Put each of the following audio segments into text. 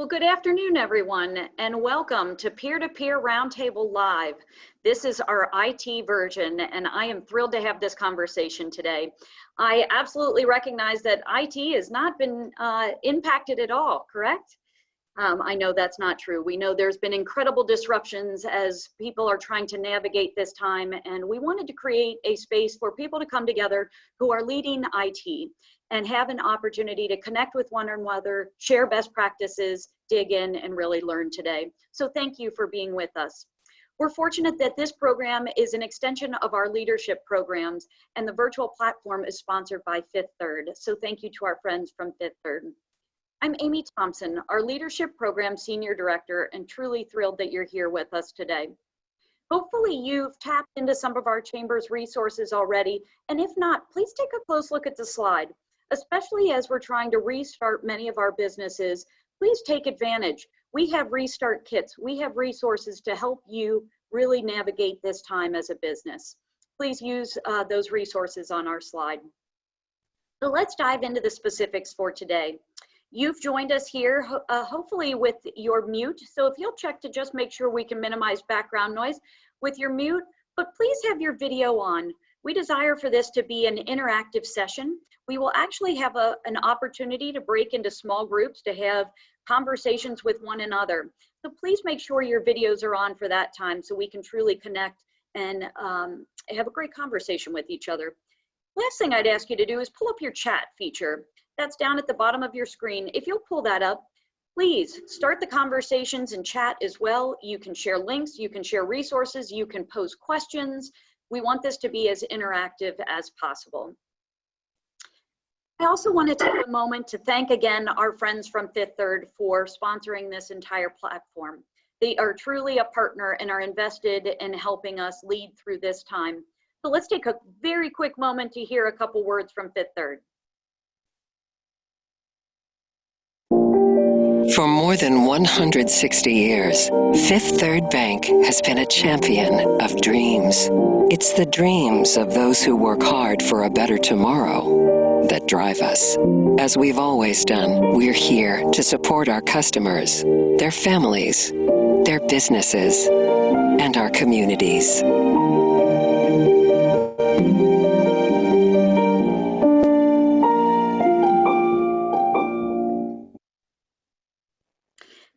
Well, good afternoon, everyone, and welcome to Peer-to-Peer Roundtable Live. This is our IT version, and I am thrilled to have this conversation today. I absolutely recognize that IT has not been impacted at all, correct? I know that's not true. We know there's been incredible disruptions as people are trying to navigate this time, and we wanted to create a space for people to come together who are leading IT and have an opportunity to connect with one another, share best practices, dig in, and really learn today. So thank you for being with us. We're fortunate that this program is an extension of our leadership programs, and the virtual platform is sponsored by Fifth Third. So thank you to our friends from Fifth Third. I'm Amy Thompson, our Leadership Program Senior Director, and truly thrilled that you're here with us today. Hopefully you've tapped into some of our Chamber's resources already, and if not, please take a close look at the slide. Especially as we're trying to restart many of our businesses, please take advantage. We have restart kits. We have resources to help you really navigate this time as a business. Please use those resources on our slide. So let's dive into the specifics for today. You've joined us here, hopefully with your mute. So if you'll check to just make sure we can minimize background noise with your mute, but please have your video on. We desire for this to be an interactive session. We will actually have an opportunity to break into small groups to have conversations with one another. So please make sure your videos are on for that time so we can truly connect and have a great conversation with each other. Last thing I'd ask you to do is pull up your chat feature. That's down at the bottom of your screen. If you'll pull that up, please start the conversations in chat as well. You can share links, you can share resources, you can pose questions. We want this to be as interactive as possible. I also want to take a moment to thank again our friends from Fifth Third for sponsoring this entire platform. They are truly a partner and are invested in helping us lead through this time. So let's take a very quick moment to hear a couple words from Fifth Third. For more than 160 years, Fifth Third Bank has been a champion of dreams. It's the dreams of those who work hard for a better tomorrow that drive us. As we've always done, we're here to support our customers, their families, their businesses, and our communities.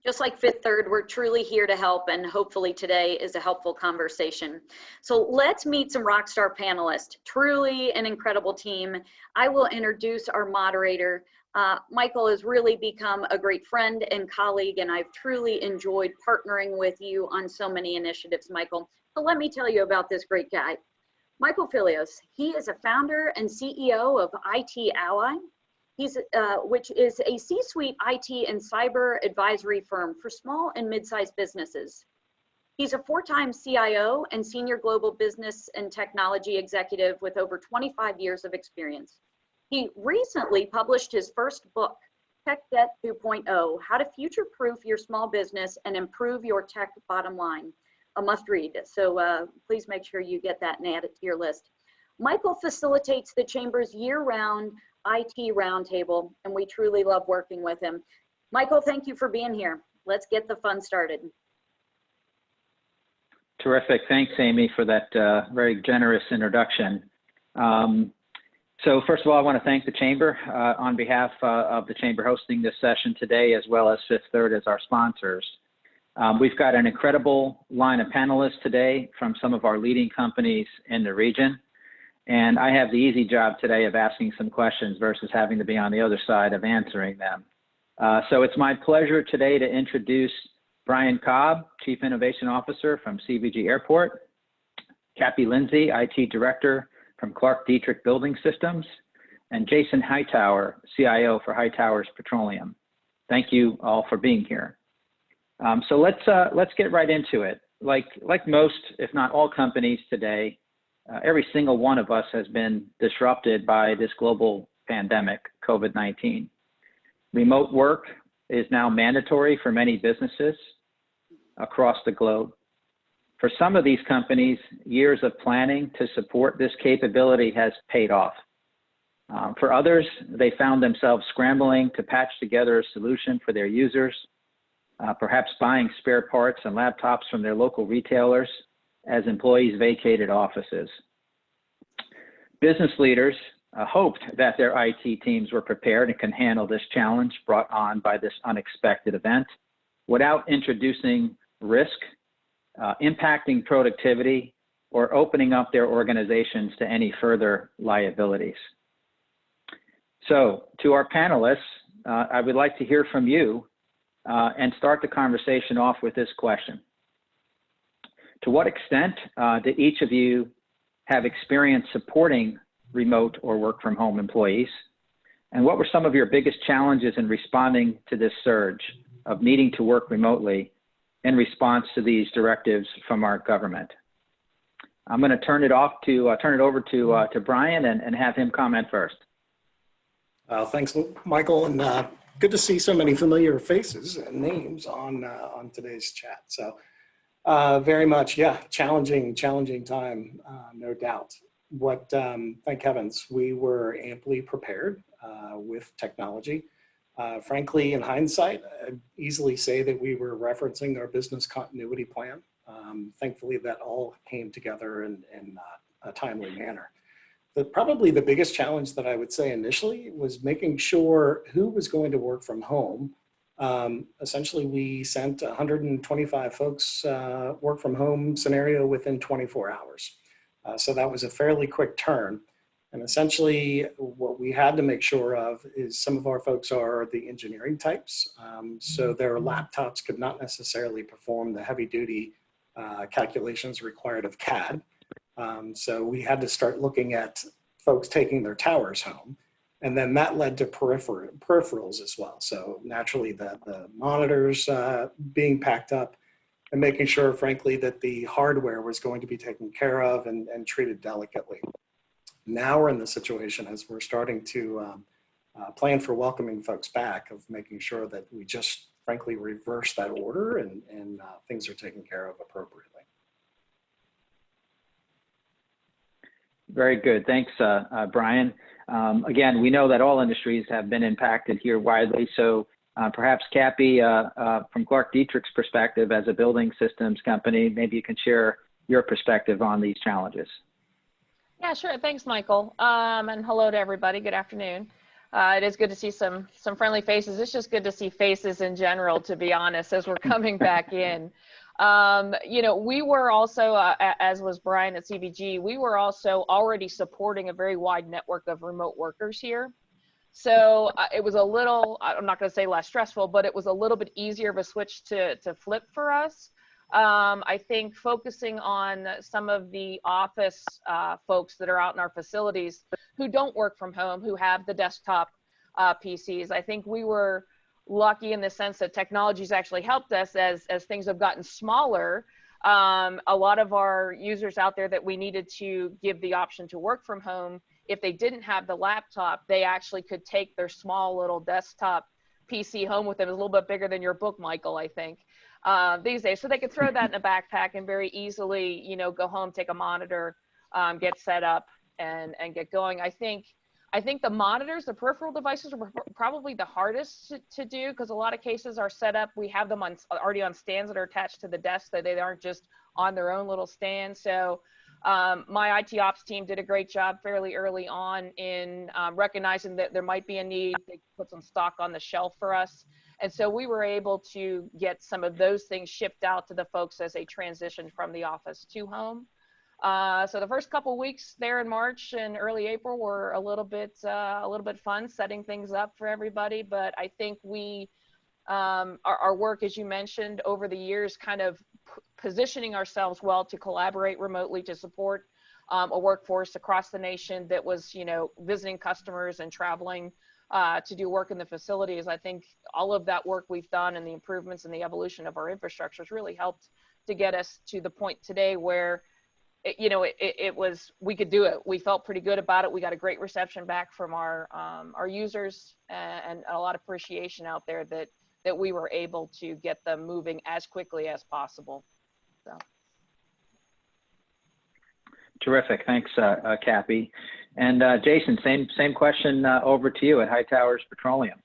Just like Fifth Third, we're truly here to help, and hopefully today is a helpful conversation. So let's meet some rockstar panelists. Truly an incredible team. I will introduce our moderator. Michael has really become a great friend and colleague, and I've truly enjoyed partnering with you on so many initiatives, Michael. So let me tell you about this great guy. Michael Phileas, he is a founder and CEO of IT Ally. Which is a C-suite IT and cyber advisory firm for small and mid-sized businesses. He's a 4-time CIO and senior global business and technology executive with over 25 years of experience. He recently published his first book, Tech Debt 2.0, How to Future-Proof Your Small Business and Improve Your Tech Bottom Line, a must-read. So please make sure you get that and add it to your list. Michael facilitates the Chamber's year-round IT Roundtable, and we truly love working with him. Michael, thank you for being here. Let's get the fun started. Terrific. Thanks, Amy, for that very generous introduction. So first of all, I want to thank the Chamber on behalf of the Chamber hosting this session today, as well as Fifth Third as our sponsors. We've got an incredible line of panelists today from some of our leading companies in the region. And I have the easy job today of asking some questions versus having to be on the other side of answering them. So it's my pleasure today to introduce Brian Cobb, Chief Innovation Officer from CVG Airport, Cappy Lindsay, IT Director from Clark Dietrich Building Systems, and Jason Hightower, CIO for Hightower's Petroleum. Thank you all for being here. So let's get right into it. Like most, if not all companies today, every single one of us has been disrupted by this global pandemic, COVID-19. Remote work is now mandatory for many businesses across the globe. For some of these companies, years of planning to support this capability has paid off. For others, they found themselves scrambling to patch together a solution for their users perhaps buying spare parts and laptops from their local retailers as employees vacated offices. Business leaders hoped that their IT teams were prepared and can handle this challenge brought on by this unexpected event without introducing risk, impacting productivity, or opening up their organizations to any further liabilities. So to our panelists, I would like to hear from you and start the conversation off with this question. To what extent did each of you have experience supporting remote or work from home employees? And what were some of your biggest challenges in responding to this surge of needing to work remotely in response to these directives from our government? I'm going to turn it over to Brian and have him comment first. Thanks, Michael, and good to see so many familiar faces and names on today's chat. So very much, yeah, challenging time, no doubt. Thank heavens, we were amply prepared with technology. Frankly, in hindsight, I'd easily say that we were referencing our business continuity plan. Thankfully, that all came together in a timely manner. Probably the biggest challenge that I would say initially was making sure who was going to work from home. Essentially, we sent 125 folks work from home scenario within 24 hours. So that was a fairly quick turn. And essentially, what we had to make sure of is some of our folks are the engineering types. So their laptops could not necessarily perform the heavy duty calculations required of CAD. So we had to start looking at folks taking their towers home. And then that led to peripherals as well. So naturally the monitors being packed up and making sure, frankly, that the hardware was going to be taken care of and treated delicately. Now we're in the situation as we're starting to plan for welcoming folks back, of making sure that we just frankly reverse that order and things are taken care of appropriately. Very good. Thanks, Brian. Again, we know that all industries have been impacted here widely. So perhaps Cappy, from Clark Dietrich's perspective as a building systems company, maybe you can share your perspective on these challenges. Yeah, sure. Thanks, Michael. And hello to everybody. Good afternoon. It is good to see some friendly faces. It's just good to see faces in general, to be honest, as we're coming back in. You know, we were also, as was Brian at CVG, we were also already supporting a very wide network of remote workers here. So it was a little, I'm not going to say less stressful, but it was a little bit easier of a switch to flip for us. I think focusing on some of the office folks that are out in our facilities who don't work from home, who have the desktop PCs, I think we were lucky in the sense that technology's actually helped us as things have gotten smaller. A lot of our users out there that we needed to give the option to work from home, if they didn't have the laptop, they actually could take their small little desktop PC home with them. It's a little bit bigger than your book, Michael, I think, these days. So they could throw that in a backpack and very easily, you know, go home, take a monitor, get set up and get going. I think the monitors, the peripheral devices are probably the hardest to do, because a lot of cases are set up. We have them already on stands that are attached to the desk, so they aren't just on their own little stand. So my IT ops team did a great job fairly early on in recognizing that there might be a need. They put some stock on the shelf for us. And so we were able to get some of those things shipped out to the folks as they transitioned from the office to home. So the first couple weeks there in March and early April were a little bit fun, setting things up for everybody. But I think we, our work, as you mentioned, over the years, kind of positioning ourselves well to collaborate remotely to support a workforce across the nation that was, you know, visiting customers and traveling to do work in the facilities. I think all of that work we've done and the improvements and the evolution of our infrastructure has really helped to get us to the point today where it was, we could do it. We felt pretty good about it. We got a great reception back from our users and a lot of appreciation out there that we were able to get them moving as quickly as possible. So. Terrific. Thanks, Cappy. And Jason, same question over to you at Hightowers Petroleum.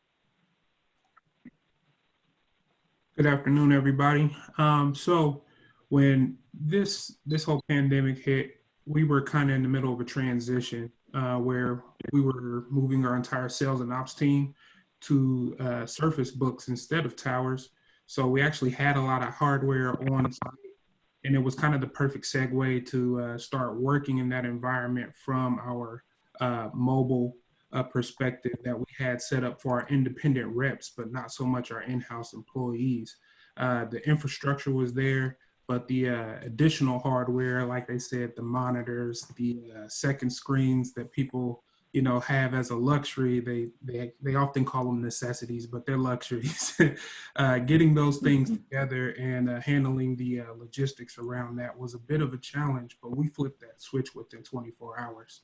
Good afternoon, everybody. So when this whole pandemic hit, we were kind of in the middle of a transition where we were moving our entire sales and ops team to Surface Books instead of towers. So we actually had a lot of hardware on site, and it was kind of the perfect segue to start working in that environment from our mobile perspective that we had set up for our independent reps, but not so much our in-house employees. The infrastructure was there, but the additional hardware, like they said, the monitors, the second screens that people, have as a luxury. They often call them necessities, but they're luxuries. Getting those things together and handling the logistics around that was a bit of a challenge, but we flipped that switch within 24 hours.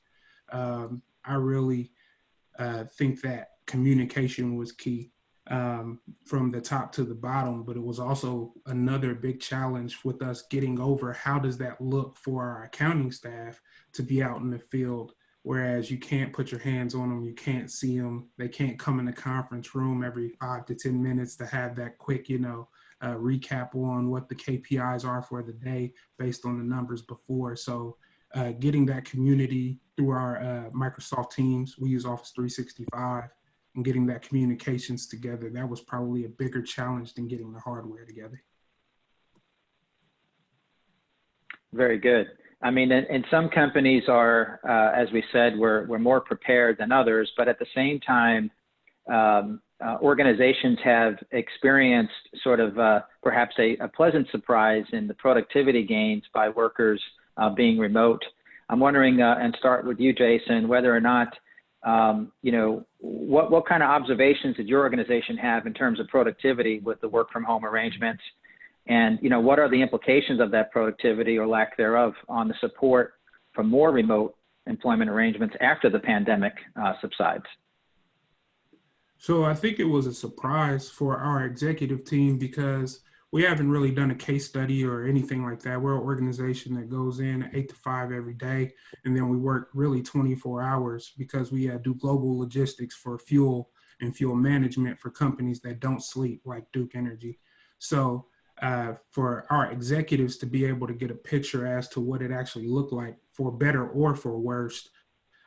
I really think that communication was key from the top to the bottom, but it was also another big challenge with us getting over how does that look for our accounting staff to be out in the field, whereas you can't put your hands on them, you can't see them, they can't come in the conference room every 5 to 10 minutes to have that quick, recap on what the KPIs are for the day based on the numbers before. So getting that community through our Microsoft Teams, we use Office 365, and getting that communications together, that was probably a bigger challenge than getting the hardware together. Very good. I mean, and some companies are, as we said, we're more prepared than others, but at the same time, organizations have experienced sort of perhaps a pleasant surprise in the productivity gains by workers being remote. I'm wondering, and start with you, Jason, whether or not, what kind of observations did your organization have in terms of productivity with the work from home arrangements? And, what are the implications of that productivity or lack thereof on the support for more remote employment arrangements after the pandemic subsides? So I think it was a surprise for our executive team because we haven't really done a case study or anything like that. We're an organization that goes in 8 to 5 every day, and then we work really 24 hours because we do global logistics for fuel and fuel management for companies that don't sleep, like Duke Energy. So for our executives to be able to get a picture as to what it actually looked like, for better or for worse,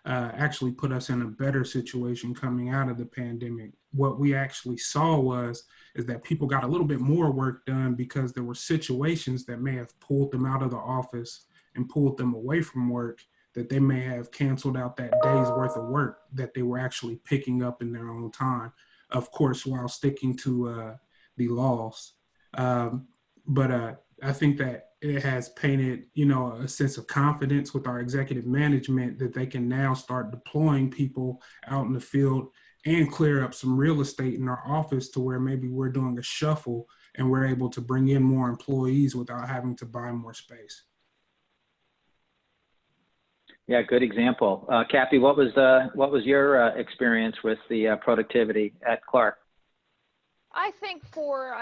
actually put us in a better situation coming out of the pandemic. What we actually saw is that people got a little bit more work done because there were situations that may have pulled them out of the office and pulled them away from work, that they may have canceled out that day's worth of work that they were actually picking up in their own time, of course, while sticking to the laws. But I think that it has painted, a sense of confidence with our executive management that they can now start deploying people out in the field and clear up some real estate in our office to where maybe we're doing a shuffle and we're able to bring in more employees without having to buy more space. Yeah, good example. Kathy, what was your experience with the productivity at Clark? I think for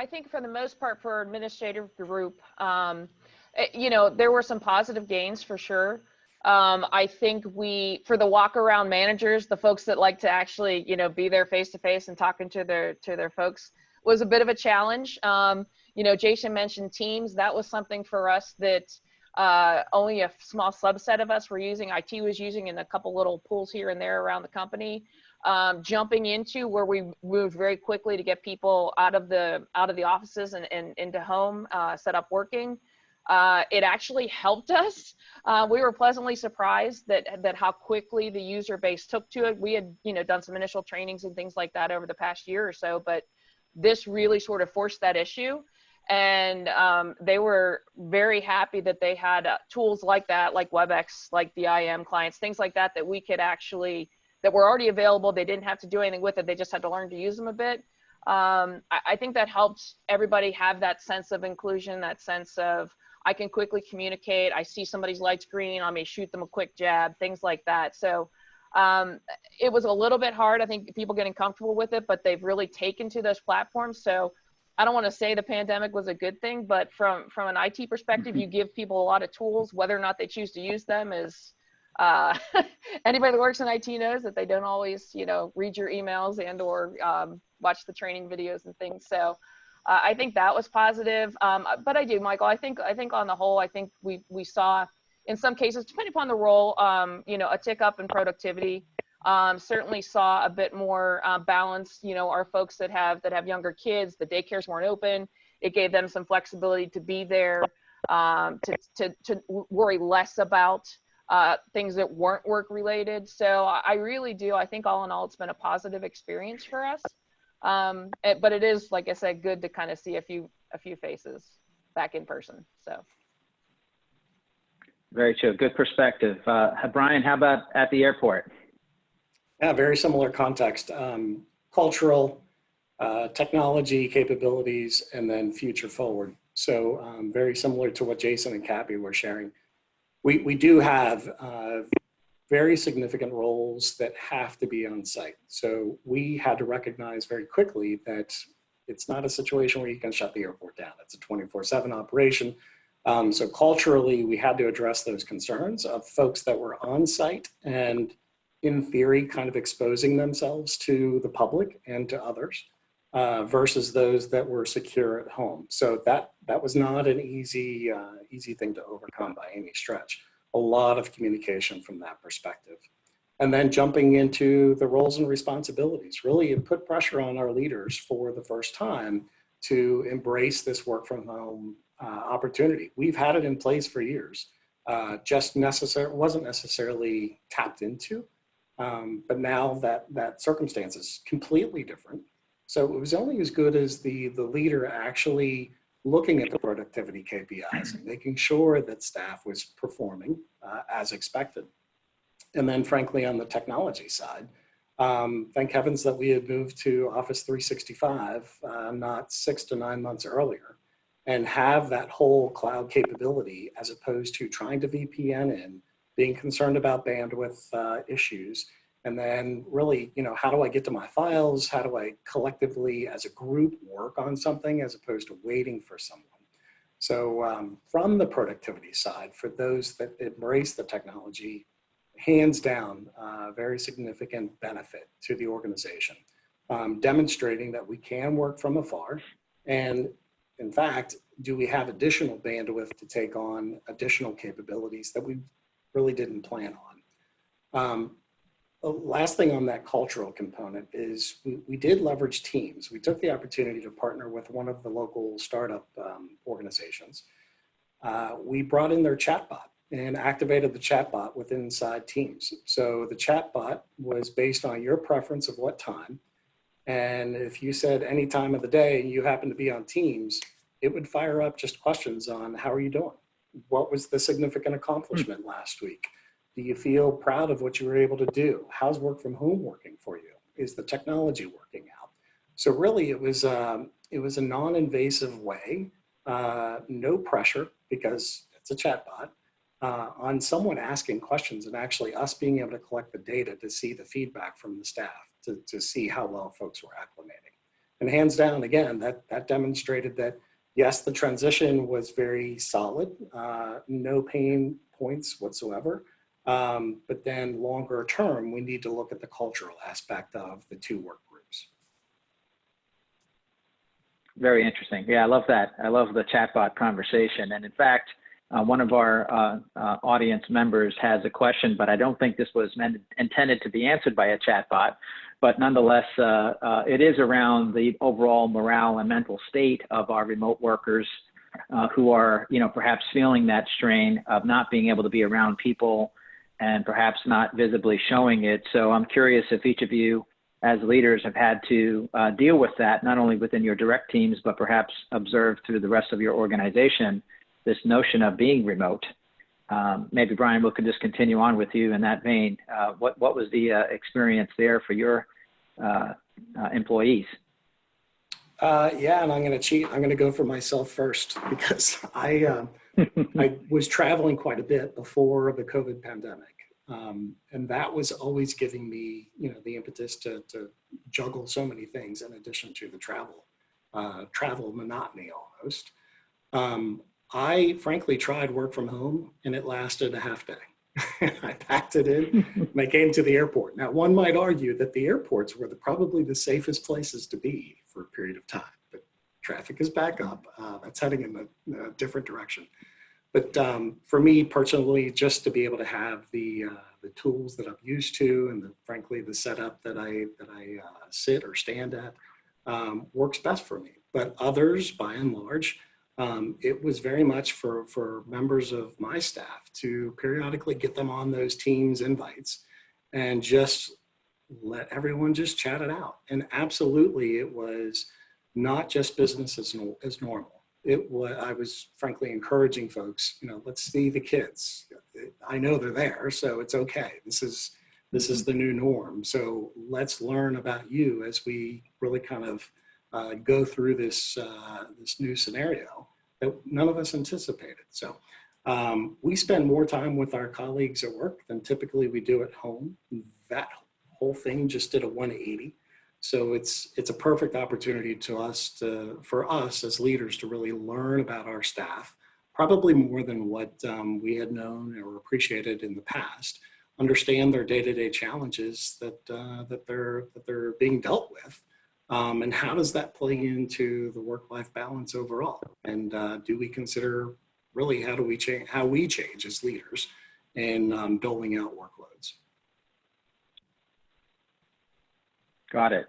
the most part for our administrative group, there were some positive gains for sure. I think for the walk around managers, the folks that like to actually, be there face to face and talking to their folks, was a bit of a challenge. Jason mentioned Teams. That was something for us that only a small subset of us were using. IT was using in a couple little pools here and there around the company. Jumping into where we moved very quickly to get people out of the offices and into home, set up working. It actually helped us. We were pleasantly surprised that how quickly the user base took to it. We had done some initial trainings and things like that over the past year or so, but this really sort of forced that issue. And they were very happy that they had tools like that, like WebEx, like the IM clients, things like that, that we could actually, that were already available. They didn't have to do anything with it. They just had to learn to use them a bit. I think that helped everybody have that sense of inclusion, that sense of, I can quickly communicate. I see somebody's lights green, I may shoot them a quick jab, things like that. So it was a little bit hard, I think, people getting comfortable with it, but they've really taken to those platforms. So I don't want to say the pandemic was a good thing, but from an IT perspective, you give people a lot of tools. Whether or not they choose to use them is, anybody that works in IT knows that they don't always, read your emails and or watch the training videos and things. So I think that was positive. But I do, Michael, I think on the whole, I think we saw in some cases, depending upon the role, you know, a tick up in productivity. Certainly saw a bit more balance. You know, our folks that have younger kids, the daycares weren't open. It gave them some flexibility to be there, to worry less about things that weren't work related. So I really do. I think all in all, it's been a positive experience for us. But it is, like I said, good to kind of see a few faces back in person. So. Very true. Good perspective. Brian, how about at the airport? Yeah, very similar context. Cultural, technology capabilities, and then future forward. So very similar to what Jason and Cappy were sharing. We do have very significant roles that have to be on site. So we had to recognize very quickly that it's not a situation where you can shut the airport down. It's a 24/7 operation. So culturally, we had to address those concerns of folks that were on site and in theory, kind of exposing themselves to the public and to others versus those that were secure at home. So that was not an easy thing to overcome by any stretch. A lot of communication from that perspective. And then jumping into the roles and responsibilities, really it put pressure on our leaders for the first time to embrace this work from home opportunity. We've had it in place for years, wasn't necessarily tapped into. But now that circumstance is completely different. So it was only as good as the leader actually looking at the productivity KPIs and making sure that staff was performing as expected. And then frankly, on the technology side, thank heavens that we had moved to Office 365, not 6 to 9 months earlier, and have that whole cloud capability as opposed to trying to VPN in, being concerned about bandwidth issues, and then really, you know, how do I get to my files? How do I collectively as a group work on something as opposed to waiting for someone? So from the productivity side, for those that embrace the technology, hands down, very significant benefit to the organization, demonstrating that we can work from afar. And in fact, do we have additional bandwidth to take on additional capabilities that we really didn't plan on? The last thing on that cultural component is we did leverage teams. We took the opportunity to partner with one of the local startup organizations. We brought in their chatbot and activated the chatbot within inside Teams. So the chatbot was based on your preference of what time. And if you said any time of the day and you happen to be on Teams, it would fire up just questions on how are you doing? What was the significant accomplishment last week? Do you feel proud of what you were able to do? How's work from home working for you? Is the technology working out? So really it was a non-invasive way, no pressure because it's a chatbot, on someone asking questions and actually us being able to collect the data to see the feedback from the staff to see how well folks were acclimating. And hands down, again, that demonstrated that yes, the transition was very solid, no pain points whatsoever. But then longer term, we need to look at the cultural aspect of the two work groups. Very interesting. Yeah, I love that. I love the chatbot conversation. And in fact, one of our audience members has a question, but I don't think this was intended to be answered by a chatbot. But nonetheless, it is around the overall morale and mental state of our remote workers who are, you know, perhaps feeling that strain of not being able to be around people and perhaps not visibly showing it. So I'm curious if each of you as leaders have had to deal with that, not only within your direct teams, but perhaps observe through the rest of your organization, this notion of being remote. Maybe Brian, we could just continue on with you in that vein. What was the experience there for your employees? Yeah, and I'm going to cheat. I'm going to go for myself first because I was traveling quite a bit before the COVID pandemic. And that was always giving me, you know, the impetus to juggle so many things in addition to the travel monotony almost. I frankly tried work from home and it lasted a half day. I packed it in and I came to the airport. Now, one might argue that the airports were probably the safest places to be for a period of time, but traffic is back up. That's heading in a different direction. But for me personally, just to be able to have the tools that I'm used to, and frankly the setup that I sit or stand at, works best for me. But others, by and large, it was very much for members of my staff to periodically get them on those Teams invites and just let everyone just chat it out. And absolutely, it was not just business as normal. I was frankly encouraging folks, let's see the kids. I know they're there, so it's okay. This is the new norm. So let's learn about you as we really kind of go through this new scenario that none of us anticipated. So we spend more time with our colleagues at work than typically we do at home. That whole thing just did a 180. So it's a perfect opportunity for us as leaders to really learn about our staff, probably more than what we had known or appreciated in the past. Understand their day-to-day challenges that they're being dealt with, and how does that play into the work-life balance overall? And do we consider really how we change as leaders in building out workloads? Got it.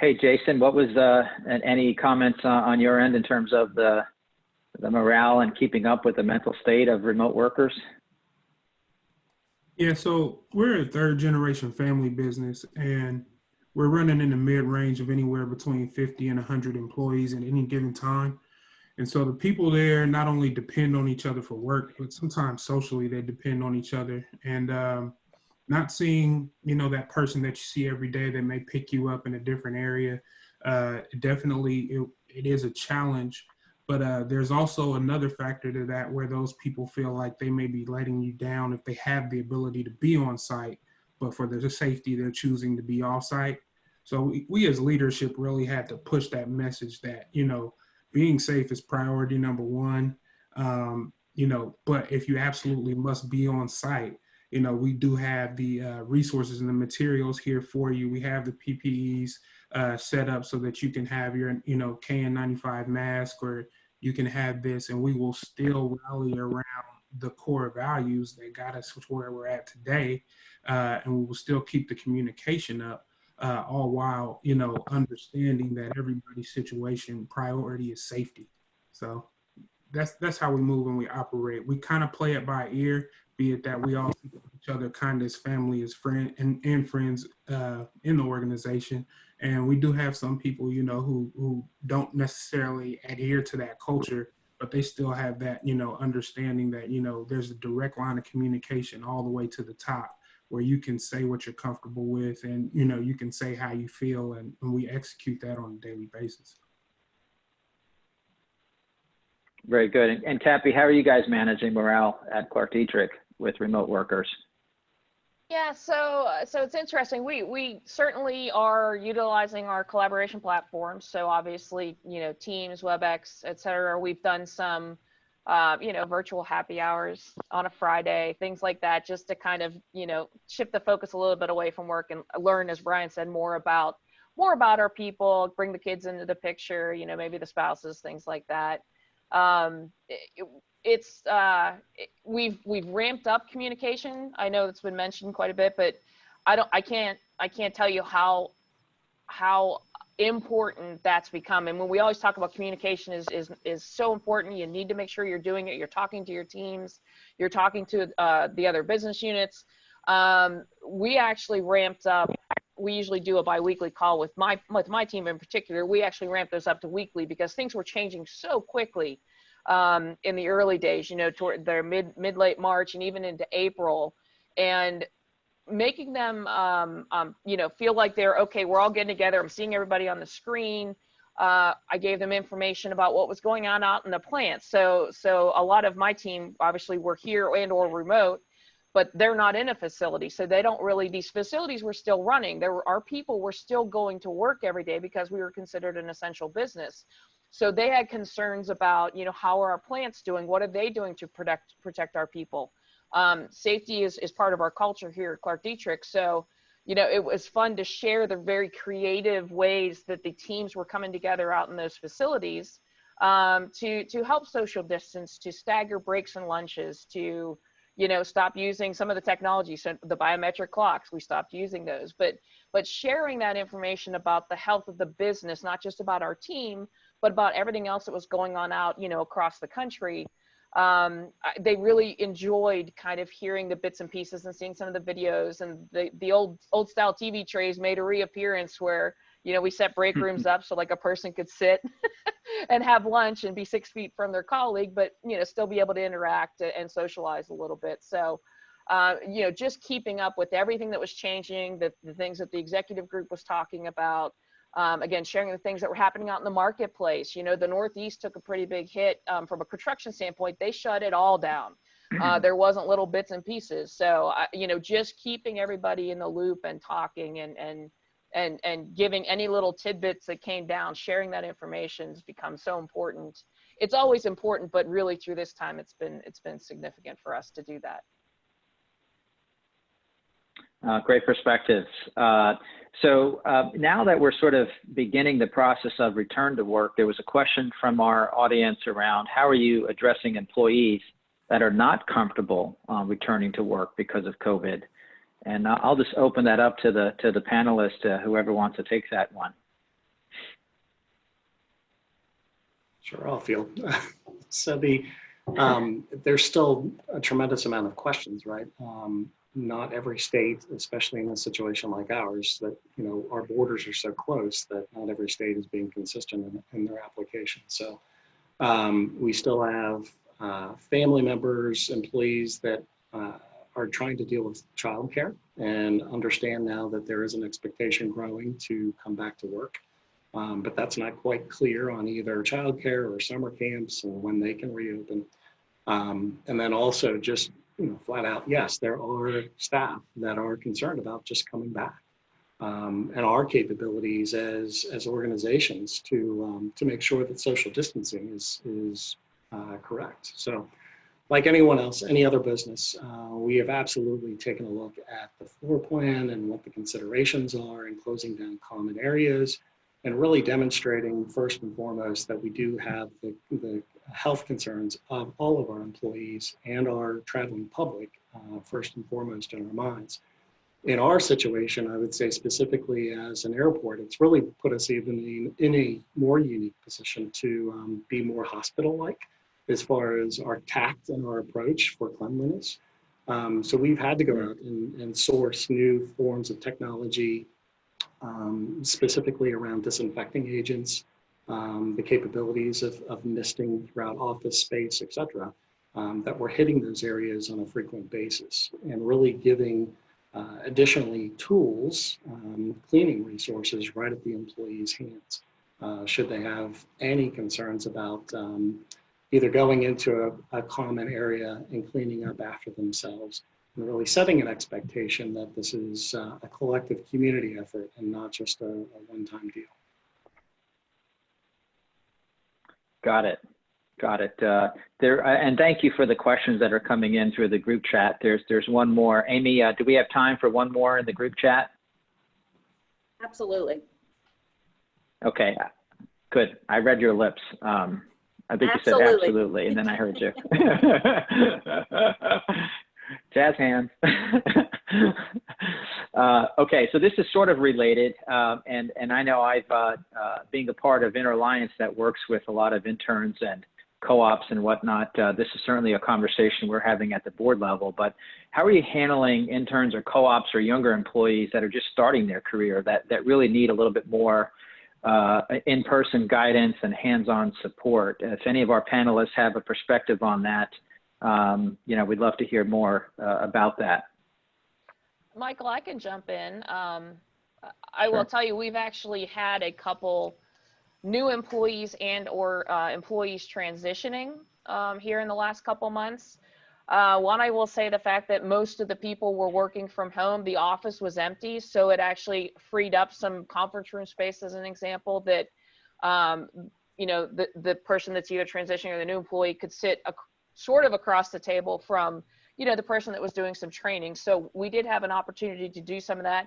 Hey, Jason, what was any comments on your end in terms of the morale and keeping up with the mental state of remote workers? Yeah, so we're a third generation family business, and we're running in the mid-range of anywhere between 50 and 100 employees at any given time. And so the people there not only depend on each other for work, but sometimes socially they depend on each other. And not seeing, that person that you see every day that may pick you up in a different area, definitely it is a challenge. But there's also another factor to that where those people feel like they may be letting you down if they have the ability to be on site, but for their safety, they're choosing to be off site. So we as leadership really had to push that message that, being safe is priority number one. But if you absolutely must be on site, we do have the resources and the materials here for you. We have the PPEs set up so that you can have your, KN95 mask, or you can have this, and we will still rally around the core values that got us to where we're at today. And we will still keep the communication up, all while, understanding that everybody's situation priority is safety. So that's how we move and we operate. We kind of play it by ear, be it that we all see each other kind of as family, as friend and friends in the organization. And we do have some people, who don't necessarily adhere to that culture, but they still have that, understanding that, there's a direct line of communication all the way to the top where you can say what you're comfortable with, and, you can say how you feel, and we execute that on a daily basis. Very good. And Tappy, how are you guys managing morale at Clark Dietrich with remote workers? Yeah, so it's interesting. We certainly are utilizing our collaboration platforms. So obviously, Teams, WebEx, et cetera. We've done some, virtual happy hours on a Friday, things like that, just to kind of, shift the focus a little bit away from work and learn, as Brian said, more about our people, bring the kids into the picture, maybe the spouses, things like that. We've ramped up communication. I know it's been mentioned quite a bit, but I can't tell you how important that's become. And when we always talk about communication is so important. You need to make sure you're doing it. You're talking to your teams, you're talking to the other business units. We actually ramped up. We usually do a bi-weekly call with my team in particular. We actually ramped those up to weekly because things were changing so quickly in the early days, toward their mid-late March and even into April, and making them, feel like they're okay. We're all getting together. I'm seeing everybody on the screen. I gave them information about what was going on out in the plant. So a lot of my team obviously were here and or remote, but they're not in a facility. So they don't really, these facilities were still running. Our people were still going to work every day because we were considered an essential business. So they had concerns about, how are our plants doing? What are they doing to protect our people? Safety is part of our culture here at Clark Dietrich. So, you know, it was fun to share the very creative ways that the teams were coming together out in those facilities to help social distance, to stagger breaks and lunches, to, you know, stop using some of the technology. So the biometric clocks, we stopped using those, but sharing that information about the health of the business, not just about our team, but about everything else that was going on out, you know, across the country. They really enjoyed kind of hearing the bits and pieces and seeing some of the videos, and the old style TV trays made a reappearance where, you know, we set break rooms up so like a person could sit and have lunch and be 6 feet from their colleague, but, you know, still be able to interact and socialize a little bit. So, you know, just keeping up with everything that was changing, the things that the executive group was talking about. Again, sharing the things that were happening out in the marketplace. You know, the Northeast took a pretty big hit from a construction standpoint. They shut it all down. There wasn't little bits and pieces. So, you know, just keeping everybody in the loop and talking and giving any little tidbits that came down, sharing that information has become so important. It's always important, but really through this time, it's been significant for us to do that. Great perspectives. So now that we're sort of beginning the process of return to work, there was a question from our audience around how are you addressing employees that are not comfortable returning to work because of COVID? And I'll just open that up to the panelists, whoever wants to take that one. Sure, I'll field. So there's still a tremendous amount of questions, right? Not every state, especially in a situation like ours, that, you know, our borders are so close that not every state is being consistent in their application. So we still have family members, employees that are trying to deal with childcare and understand now that there is an expectation growing to come back to work. But that's not quite clear on either childcare or summer camps and when they can reopen. And then also just, you know, flat out, yes, there are staff that are concerned about just coming back, and our capabilities as organizations to make sure that social distancing is correct. So, like anyone else, any other business, we have absolutely taken a look at the floor plan and what the considerations are in closing down common areas, and really demonstrating first and foremost that we do have the health concerns of all of our employees and our traveling public first and foremost in our minds. In our situation, I would say specifically as an airport, it's really put us even in a more unique position to be more hospital-like as far as our tact and our approach for cleanliness. So we've had to go out and source new forms of technology, specifically around disinfecting agents, the capabilities of misting throughout office space, et cetera, that we're hitting those areas on a frequent basis and really giving additionally tools, cleaning resources right at the employees' hands, should they have any concerns about either going into a common area and cleaning up after themselves, and really setting an expectation that this is a collective community effort and not just a one-time deal. Got it. And thank you for the questions that are coming in through the group chat. There's one more. Amy, do we have time for one more in the group chat? Absolutely. Okay, good. I read your lips. I think Absolutely. You said absolutely, and then I heard you. Jazz hands. Okay, so this is sort of related, and I know I've, being a part of Interalliance that works with a lot of interns and co-ops and whatnot, this is certainly a conversation we're having at the board level, but how are you handling interns or co-ops or younger employees that are just starting their career that really need a little bit more in-person guidance and hands-on support? If any of our panelists have a perspective on that, you know, we'd love to hear more about that. Michael, I can jump in. I will tell you, we've actually had a couple new employees and or employees transitioning here in the last couple months. One, I will say the fact that most of the people were working from home, the office was empty, so it actually freed up some conference room space, as an example, that you know, the person that's either transitioning or the new employee could sit sort of across the table from, you know, the person that was doing some training. So we did have an opportunity to do some of that.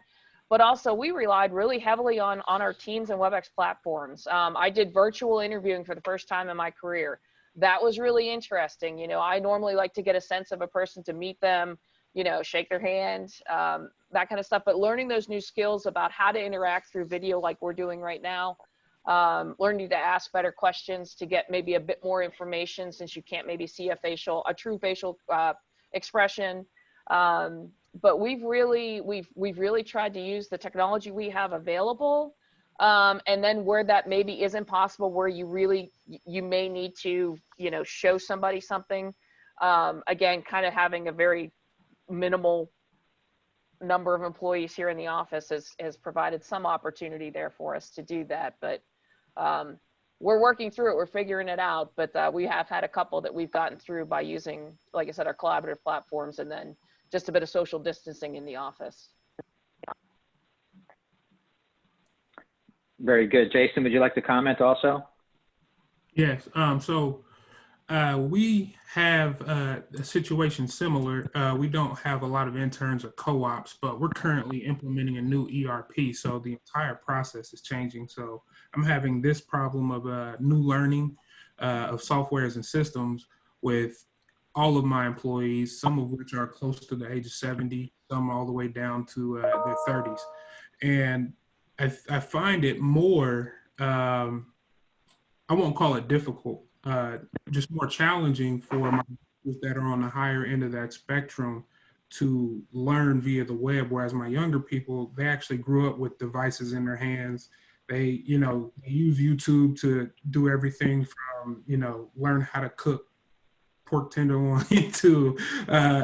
but also we relied really heavily on our Teams and WebEx platforms. I did virtual interviewing for the first time in my career. That was really interesting. You know, I normally like to get a sense of a person, to meet them, you know, shake their hand, that kind of stuff. But learning those new skills about how to interact through video like we're doing right now, learning to ask better questions to get maybe a bit more information, since you can't maybe see a true facial expression. But we've really tried to use the technology we have available. And then where that maybe isn't possible, where you may need to, you know, show somebody something, again, kind of having a very minimal number of employees here in the office has provided some opportunity there for us to do that. But we're working through it, we're figuring it out, but we have had a couple that we've gotten through by using, like I said, our collaborative platforms, and then just a bit of social distancing in the office. Very good. Jason, would you like to comment also? Yes. We have a situation similar. We don't have a lot of interns or co-ops, but we're currently implementing a new ERP. So the entire process is changing. So I'm having this problem of new learning of softwares and systems with all of my employees, some of which are close to the age of 70, some all the way down to their 30s. And I find it more, I won't call it difficult, just more challenging for my people that are on the higher end of that spectrum to learn via the web, whereas my younger people, they actually grew up with devices in their hands. They, you know, they use YouTube to do everything from, you know, learn how to cook pork tenderloin to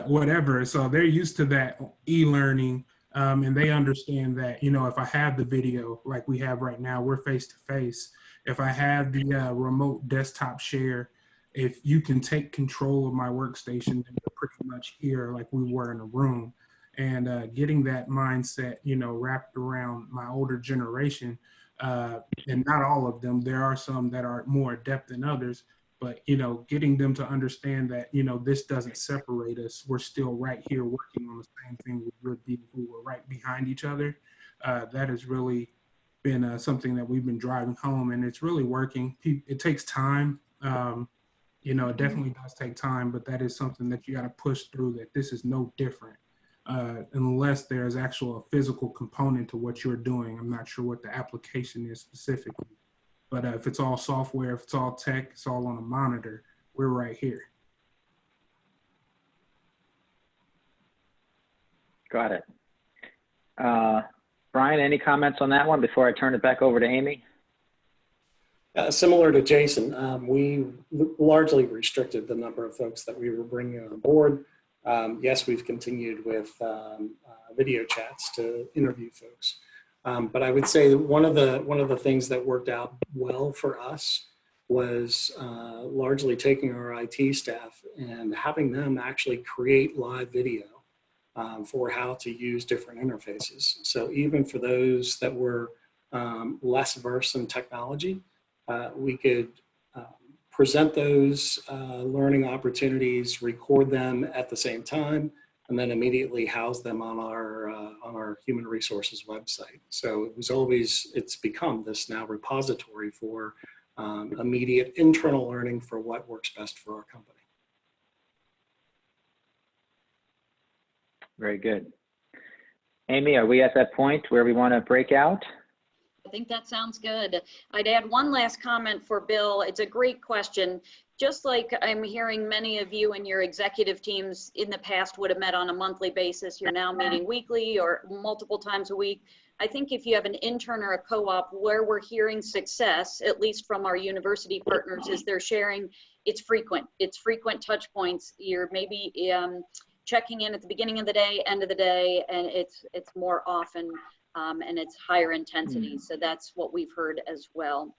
whatever. So they're used to that e-learning, and they understand that, you know, if I have the video like we have right now, we're face to face. If I have the remote desktop share, if you can take control of my workstation, then you're pretty much here like we were in a room. And getting that mindset, you know, wrapped around my older generation, and not all of them, there are some that are more adept than others, but, you know, getting them to understand that, you know, this doesn't separate us. We're still right here working on the same thing we would be if we were right behind each other. That has really been something that we've been driving home, and it's really working. It takes time. You know, it definitely does take time, but that is something that you got to push through, that this is no different unless there's actual a physical component to what you're doing. I'm not sure what the application is specifically, but if it's all software, if it's all tech, it's all on a monitor, we're right here. Got it. Brian, any comments on that one before I turn it back over to Amy? Similar to Jason, we largely restricted the number of folks that we were bringing on board. Yes, we've continued with video chats to interview folks. But I would say that one of the things that worked out well for us was largely taking our IT staff and having them actually create live video for how to use different interfaces. So even for those that were less versed in technology, we could present those learning opportunities, record them at the same time, and then immediately house them on our human resources website. So it's become this now repository for immediate internal learning for what works best for our company. Very good. Amy, are we at that point where we want to break out? I think that sounds good. I'd add one last comment for Bill. It's a great question. Just like I'm hearing many of you and your executive teams in the past would have met on a monthly basis, you're now meeting weekly or multiple times a week. I think if you have an intern or a co-op, where we're hearing success, at least from our university partners, is they're sharing, it's frequent touch points. You're maybe checking in at the beginning of the day, end of the day, and it's more often and it's higher intensity. So that's what we've heard as well.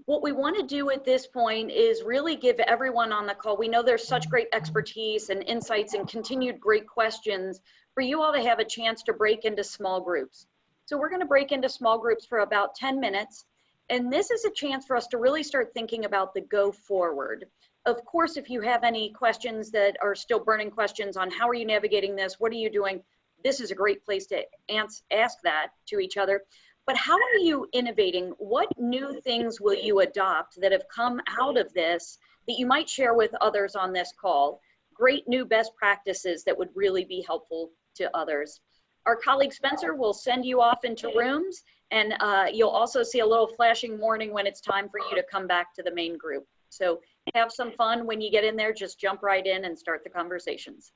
What we want to do at this point is really give everyone on the call, we know there's such great expertise and insights and continued great questions, for you all to have a chance to break into small groups. So we're going to break into small groups for about 10 minutes. And this is a chance for us to really start thinking about the go forward. Of course, if you have any questions that are still burning questions on how are you navigating this, what are you doing, this is a great place to ask that to each other. But how are you innovating? What new things will you adopt that have come out of this that you might share with others on this call? Great new best practices that would really be helpful to others. Our colleague Spencer will send you off into rooms, and you'll also see a little flashing warning when it's time for you to come back to the main group. So have some fun when you get in there, just jump right in and start the conversations.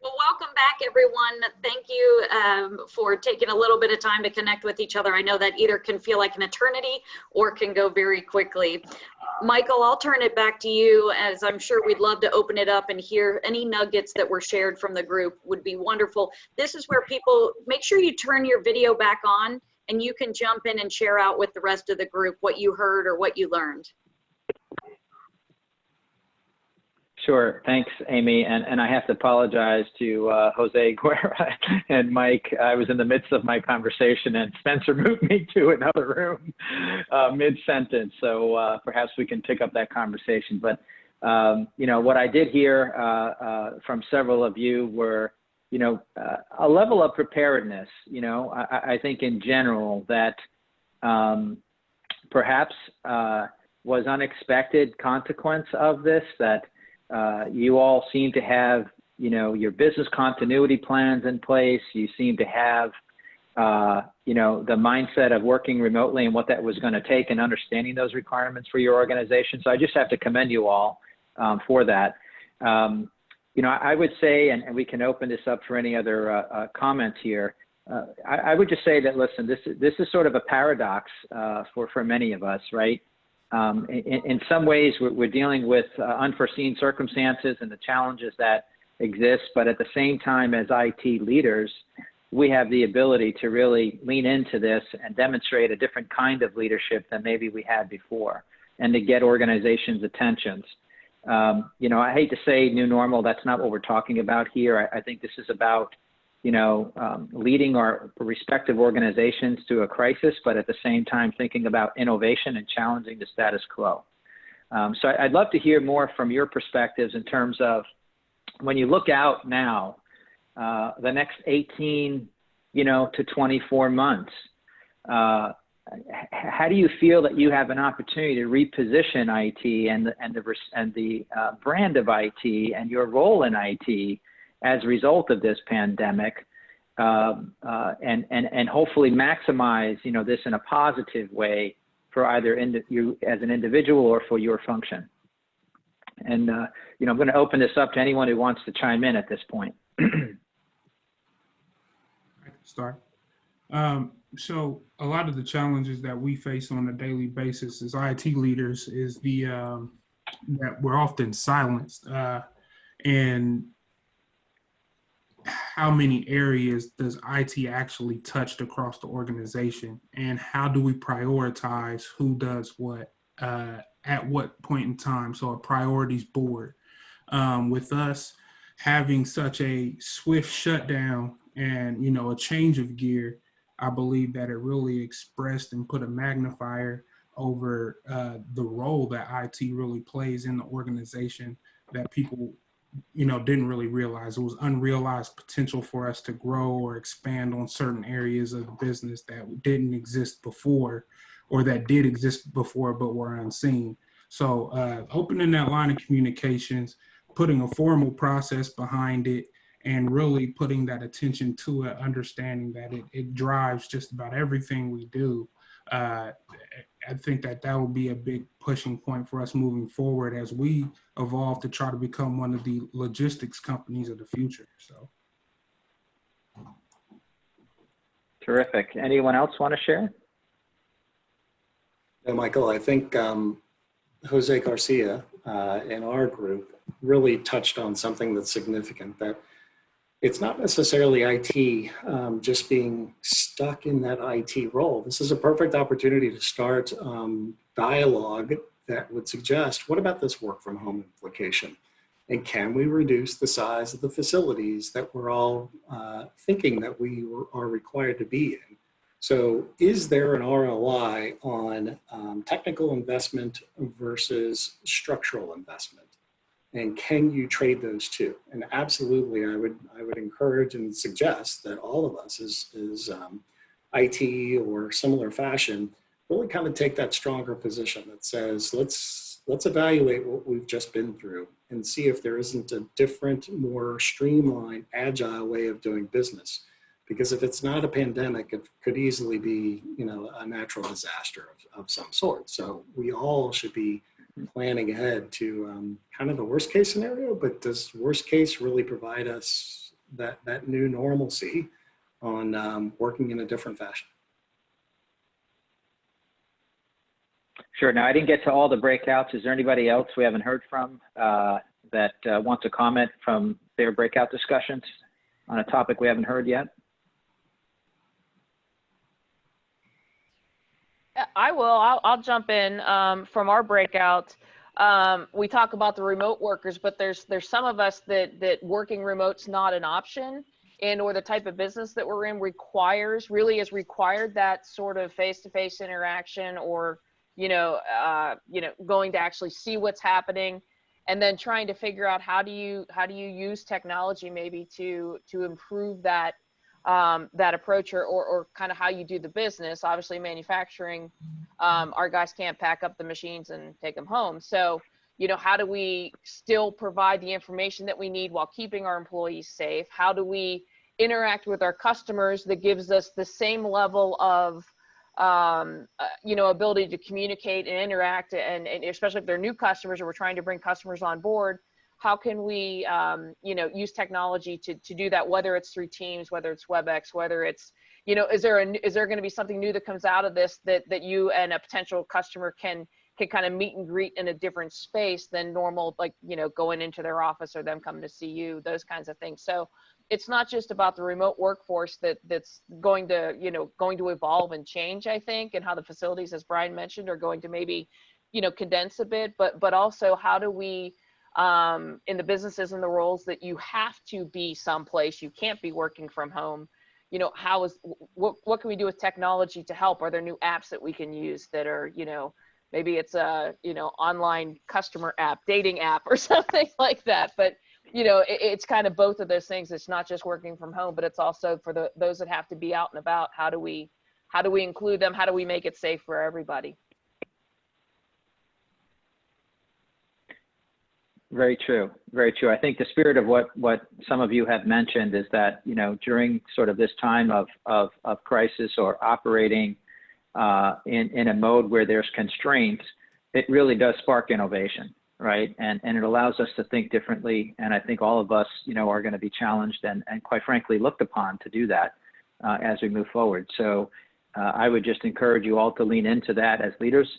Well, welcome back, everyone. Thank you for taking a little bit of time to connect with each other. I know that either can feel like an eternity or can go very quickly. Michael, I'll turn it back to you, as I'm sure we'd love to open it up and hear any nuggets that were shared from the group. Would be wonderful. This is where people, make sure you turn your video back on and you can jump in and share out with the rest of the group what you heard or what you learned. Sure. Thanks, Amy. And I have to apologize to Jose Guerra and Mike. I was in the midst of my conversation and Spencer moved me to another room mid-sentence. So perhaps we can pick up that conversation. But, you know, what I did hear from several of you were, you know, a level of preparedness. You know, I think in general that perhaps was unexpected consequence of this, that you all seem to have, you know, your business continuity plans in place. You seem to have, you know, the mindset of working remotely and what that was going to take and understanding those requirements for your organization. So I just have to commend you all for that. You know, I would say, and we can open this up for any other comments here. I would just say that, listen, this is sort of a paradox for many of us, right? In some ways, we're dealing with unforeseen circumstances and the challenges that exist, but at the same time, as IT leaders, we have the ability to really lean into this and demonstrate a different kind of leadership than maybe we had before, and to get organizations' attentions. You know, I hate to say new normal, that's not what we're talking about here. I think this is about, you know, leading our respective organizations to a crisis, but at the same time thinking about innovation and challenging the status quo. So I'd love to hear more from your perspectives in terms of when you look out now, the next 18, you know, to 24 months, how do you feel that you have an opportunity to reposition IT and the brand of IT and your role in IT as a result of this pandemic, and hopefully maximize, you know, this in a positive way for either you as an individual or for your function? And you know, I'm going to open this up to anyone who wants to chime in at this point. I can start. So a lot of the challenges that we face on a daily basis as IT leaders is that we're often silenced, and how many areas does IT actually touch across the organization, and how do we prioritize who does what at what point in time? So a priorities board. With us having such a swift shutdown and, you know, a change of gear, I believe that it really expressed and put a magnifier over the role that IT really plays in the organization that people, you know, didn't really realize. It was unrealized potential for us to grow or expand on certain areas of the business that didn't exist before, or that did exist before but were unseen. So opening that line of communications, putting a formal process behind it, and really putting that attention to it, understanding that it drives just about everything we do. I think that will be a big pushing point for us moving forward as we evolve to try to become one of the logistics companies of the future. So, Terrific. Anyone else want to share? Yeah, Michael, I think Jose Garcia in our group really touched on something that's significant, that it's not necessarily IT just being stuck in that IT role. This is a perfect opportunity to start dialogue that would suggest, what about this work from home implication? And can we reduce the size of the facilities that we're all thinking that we are required to be in? So is there an ROI on technical investment versus structural investment? And can you trade those two? And absolutely, I would encourage and suggest that all of us as IT or similar fashion really kind of take that stronger position that says, let's evaluate what we've just been through and see if there isn't a different, more streamlined, agile way of doing business. Because if it's not a pandemic, it could easily be, a natural disaster of some sort. So we all should be planning ahead to kind of the worst case scenario, but does worst case really provide us that new normalcy on working in a different fashion? Sure. Now, I didn't get to all the breakouts. Is there anybody else we haven't heard from that wants to comment from their breakout discussions on a topic we haven't heard yet? I will. I'll jump in from our breakout. We talk about the remote workers, but there's some of us that working remote's not an option, and or the type of business that we're in really is required that sort of face-to-face interaction, or going to actually see what's happening, and then trying to figure out how do you use technology maybe to improve that approach, or kind of how you do the business. Obviously manufacturing, our guys can't pack up the machines and take them home. So, how do we still provide the information that we need while keeping our employees safe? How do we interact with our customers that gives us the same level of, ability to communicate and interact, and especially if they're new customers or we're trying to bring customers on board, how can we, use technology to do that, whether it's through Teams, whether it's WebEx, whether it's, is there going to be something new that comes out of this that you and a potential customer can kind of meet and greet in a different space than normal, like, going into their office or them coming to see you, those kinds of things. So it's not just about the remote workforce that's going to evolve and change, I think, and how the facilities, as Brian mentioned, are going to maybe, condense a bit, but also how do we, in the businesses and the roles that you have to be someplace, you can't be working from home, what can we do with technology to help? Are there new apps that we can use that are, maybe it's a, online customer app, dating app or something like that. But, it's kind of both of those things. It's not just working from home, but it's also for those that have to be out and about. How do we include them? How do we make it safe for everybody? Very true. Very true. I think the spirit of what some of you have mentioned is that, during sort of this time of crisis or operating in a mode where there's constraints, it really does spark innovation, right? And it allows us to think differently. And I think all of us, are going to be challenged and quite frankly looked upon to do that as we move forward. So I would just encourage you all to lean into that as leaders,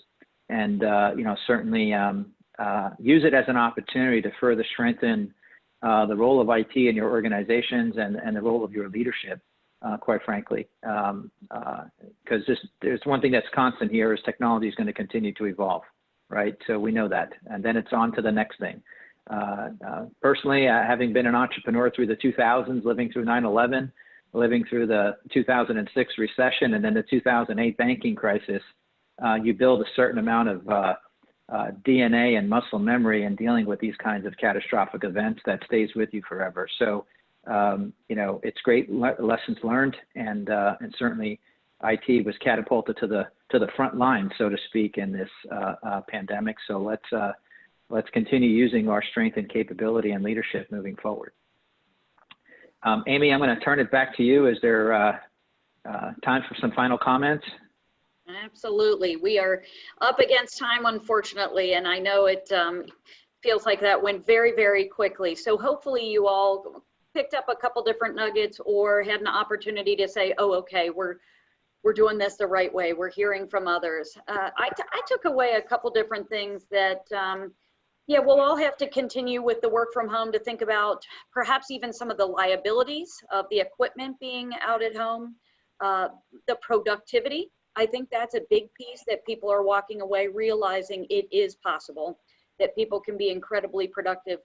and certainly use it as an opportunity to further strengthen the role of IT in your organizations and the role of your leadership, quite frankly. Because there's one thing that's constant here is technology is going to continue to evolve, right? So we know that. And then it's on to the next thing. Personally, having been an entrepreneur through the 2000s, living through 9/11, living through the 2006 recession, and then the 2008 banking crisis, you build a certain amount of DNA and muscle memory in dealing with these kinds of catastrophic events that stays with you forever. So, it's great lessons learned, and certainly IT was catapulted to the front line, so to speak, in this pandemic. So let's continue using our strength and capability and leadership moving forward. Amy, I'm going to turn it back to you. Is there time for some final comments? Absolutely. We are up against time, unfortunately, and I know it feels like that went very, very quickly. So hopefully you all picked up a couple different nuggets or had an opportunity to say, oh, okay, we're doing this the right way. We're hearing from others. I took away a couple different things that, we'll all have to continue with the work from home to think about perhaps even some of the liabilities of the equipment being out at home, the productivity. I think that's a big piece that people are walking away realizing it is possible, that people can be incredibly productive,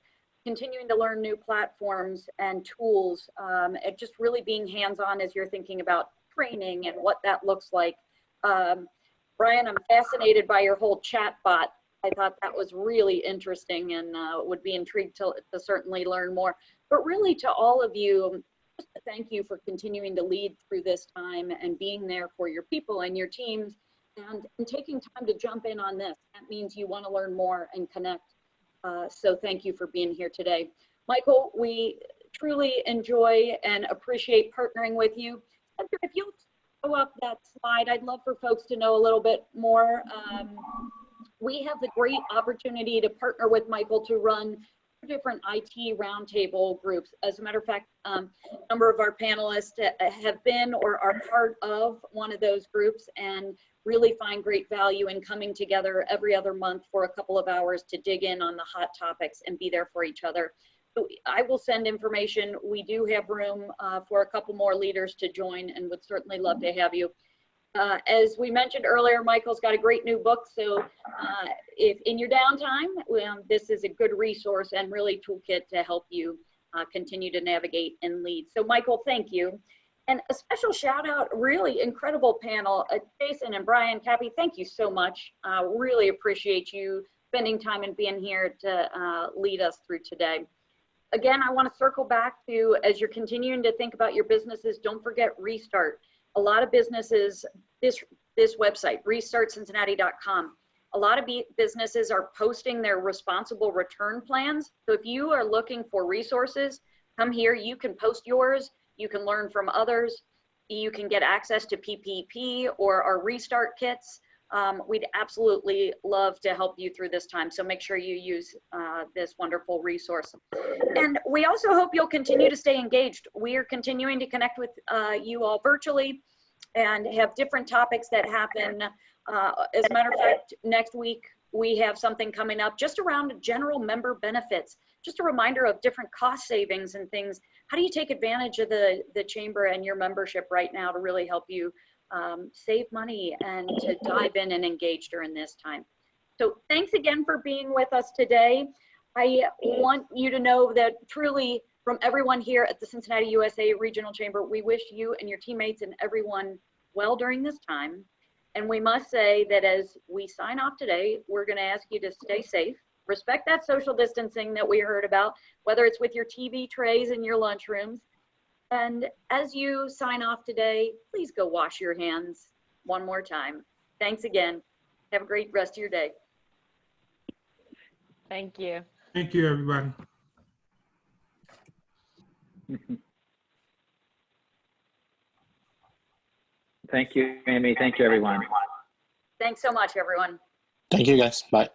continuing to learn new platforms and tools, and just really being hands-on as you're thinking about training and what that looks like. Brian, I'm fascinated by your whole chat bot I thought that was really interesting and would be intrigued to certainly learn more. But really to all of you, just thank you for continuing to lead through this time and being there for your people and your teams and taking time to jump in on this. That means you want to learn more and connect. So thank you for being here today. Michael, we truly enjoy and appreciate partnering with you. If you'll throw up that slide, I'd love for folks to know a little bit more. We have the great opportunity to partner with Michael to run different IT roundtable groups. As a matter of fact, a number of our panelists have been or are part of one of those groups and really find great value in coming together every other month for a couple of hours to dig in on the hot topics and be there for each other. So I will send information. We do have room for a couple more leaders to join and would certainly love to have you. As we mentioned earlier, Michael's got a great new book. So if in your downtime, this is a good resource and really toolkit to help you continue to navigate and lead. So Michael, thank you. And a special shout out, really incredible panel. Jason and Brian, Cappy, thank you so much. Really appreciate you spending time and being here to lead us through today. Again, I want to circle back to, as you're continuing to think about your businesses, don't forget Restart. A lot of businesses, this website, restartcincinnati.com, a lot of businesses are posting their responsible return plans. So if you are looking for resources, come here, you can post yours, you can learn from others, you can get access to PPP or our Restart kits. We'd absolutely love to help you through this time. So make sure you use this wonderful resource. And we also hope you'll continue to stay engaged. We are continuing to connect with you all virtually and have different topics that happen. As a matter of fact, next week, we have something coming up just around general member benefits. Just a reminder of different cost savings and things. How do you take advantage of the chamber and your membership right now to really help you save money and to dive in and engage during this time? So thanks again for being with us today. I want you to know that truly from everyone here at the Cincinnati USA Regional Chamber, we wish you and your teammates and everyone well during this time. And we must say that as we sign off today, we're going to ask you to stay safe, respect that social distancing that we heard about, whether it's with your TV trays in your lunchrooms. And as you sign off today, please go wash your hands one more time. Thanks again. Have a great rest of your day. Thank you. Thank you, everybody. Thank you, Amy. Thank you, everyone. Thanks so much, everyone. Thank you, guys. Bye.